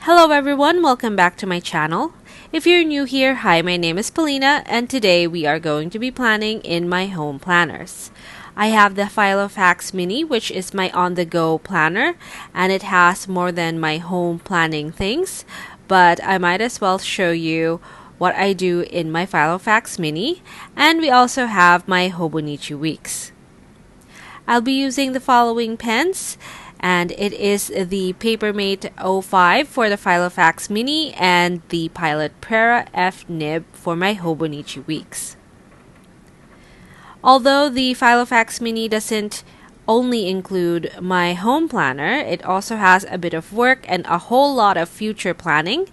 Hello everyone, welcome back to my channel. If you're new here, hi, my name is Paulina, and today we are going to be planning in my home planners. I have the Filofax Mini, which is my on-the-go planner, and it has more than my home planning things, but I might as well show you what I do in my Filofax Mini, and we also have my Hobonichi weeks. I'll be using the following pens, and it is the Papermate 05 for the Filofax Mini and the Pilot Prera F nib for my Hobonichi weeks. Although the Filofax Mini doesn't only include my home planner, it also has a bit of work and a whole lot of future planning.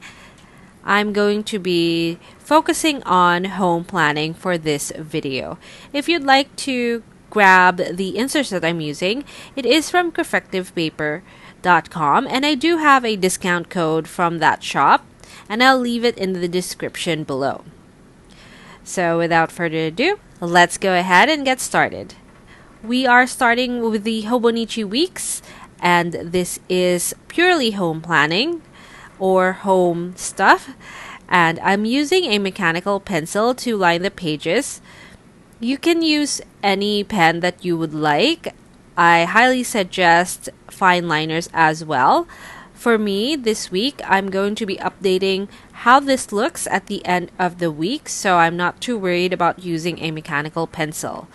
I'm going to be focusing on home planning for this video. If you'd like to grab the inserts that I'm using, it is from 𝔼𝕝𝕒𝕟𝕟𝕟𝕚 and I do have a discount code from that shop, and I'll leave it in the description below. So without further ado, let's go ahead and get started. We are starting with the Hobonichi weeks, and this is purely home planning or home stuff, and I'm using a mechanical pencil to line the pages. You can use any pen that you would like. I highly suggest fine liners as well. For me, this week, I'm going to be updating how this looks at the end of the week, so I'm not too worried about using a mechanical pencil.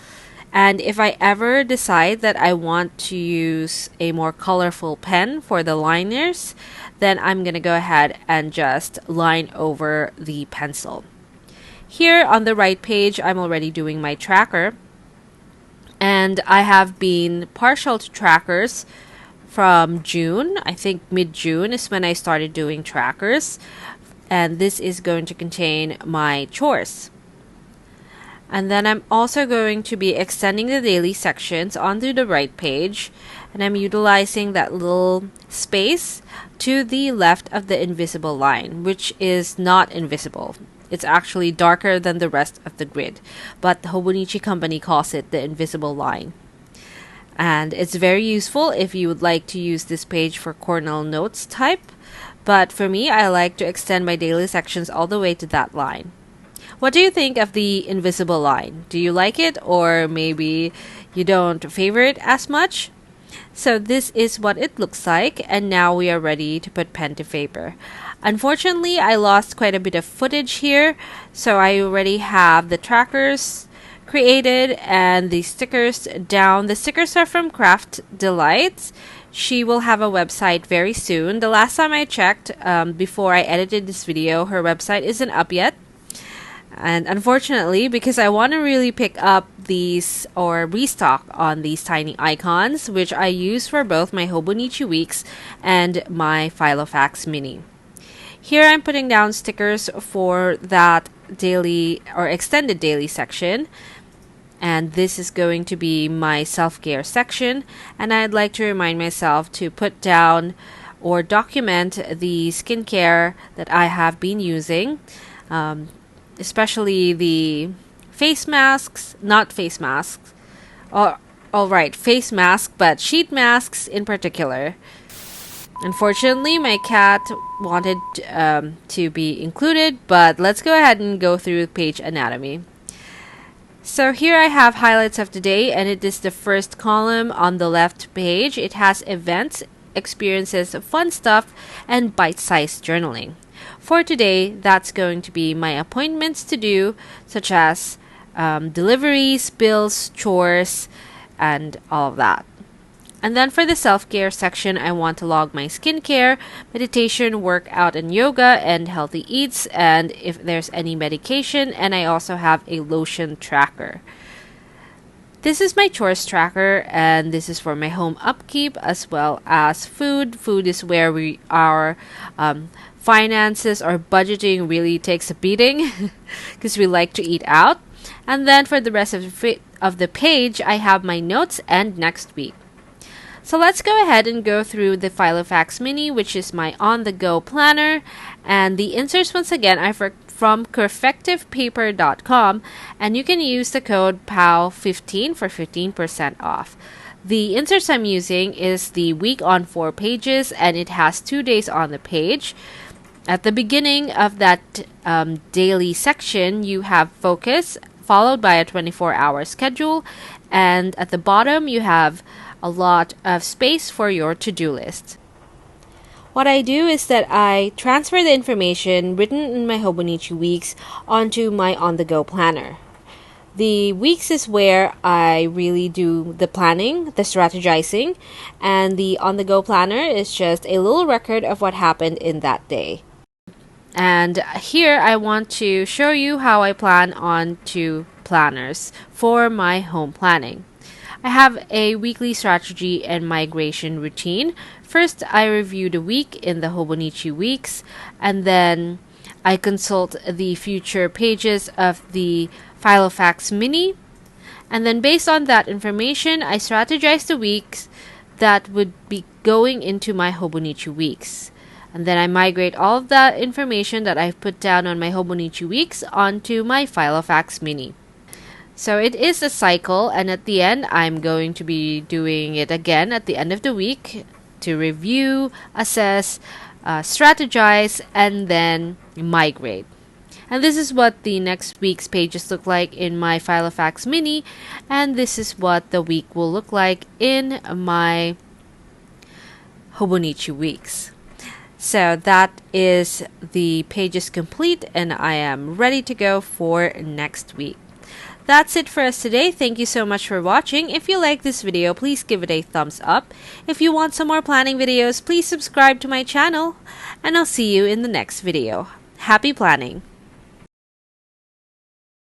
And if I ever decide that I want to use a more colorful pen for the liners, then I'm going to go ahead and just line over the pencil. Here on the right page, I'm already doing my tracker, and I have been partial to trackers from June. I think mid-June is when I started doing trackers, and this is going to contain my chores. And then I'm also going to be extending the daily sections onto the right page, and I'm utilizing that little space to the left of the invisible line, which is not invisible. It's actually darker than the rest of the grid, but the Hobonichi company calls it the invisible line. And it's very useful if you would like to use this page for Cornell notes type, but for me, I like to extend my daily sections all the way to that line. What do you think of the invisible line? Do you like it, or maybe you don't favor it as much? So this is what it looks like, and now we are ready to put pen to paper. Unfortunately, I lost quite a bit of footage here, so I already have the trackers created and the stickers down. The stickers are from Craft Delights. She will have a website very soon. The last time I checked, before I edited this video, her website isn't up yet. And unfortunately, because I want to really pick up these or restock on these tiny icons, which I use for both my Hobonichi weeks and my Filofax Mini. Here I'm putting down stickers for that daily or extended daily section, and this is going to be my self-care section, and I'd like to remind myself to put down or document the skincare that I have been using, especially the face masks, not face masks, face mask, but sheet masks in particular. Unfortunately, my cat wanted to be included, but let's go ahead and go through page anatomy. So here I have highlights of the day, and it is the first column on the left page. It has events, experiences, fun stuff, and bite-sized journaling. For today, that's going to be my appointments to do, such as deliveries, bills, chores, and all of that. And then for the self-care section, I want to log my skincare, meditation, workout, and yoga, and healthy eats, and if there's any medication, and I also have a lotion tracker. This is my chores tracker, and this is for my home upkeep as well as food. Food is where our finances or budgeting really takes a beating because we like to eat out. And then for the rest of the page, I have my notes and next week. So let's go ahead and go through the Filofax Mini, which is my on-the-go planner. And the inserts, once again, are from 𝔼𝕝𝕒𝕝𝕒𝕟𝕟𝕟𝕚, and you can use the code POW15 for 15% off. The inserts I'm using is the week on 4 pages, and it has 2 days on the page. At the beginning of that daily section, you have focus, followed by a 24-hour schedule, and at the bottom, you have a lot of space for your to-do list. What I do is that I transfer the information written in my Hobonichi weeks onto my on-the-go planner. The weeks is where I really do the planning, the strategizing, and the on-the-go planner is just a little record of what happened in that day. And here I want to show you how I plan on 2 planners for my home planning. I have a weekly strategy and migration routine. First, I review the week in the Hobonichi weeks, and then I consult the future pages of the Filofax mini, and then based on that information, I strategize the weeks that would be going into my Hobonichi weeks. And then I migrate all of that information that I've put down on my Hobonichi weeks onto my Filofax mini. So it is a cycle, and at the end, I'm going to be doing it again at the end of the week to review, assess, strategize, and then migrate. And this is what the next week's pages look like in my Filofax mini, and this is what the week will look like in my Hobonichi weeks. So that is the pages complete, and I am ready to go for next week. That's it for us today. Thank you so much for watching. If you like this video, please give it a thumbs up. If you want some more planning videos, please subscribe to my channel, and I'll see you in the next video. Happy planning!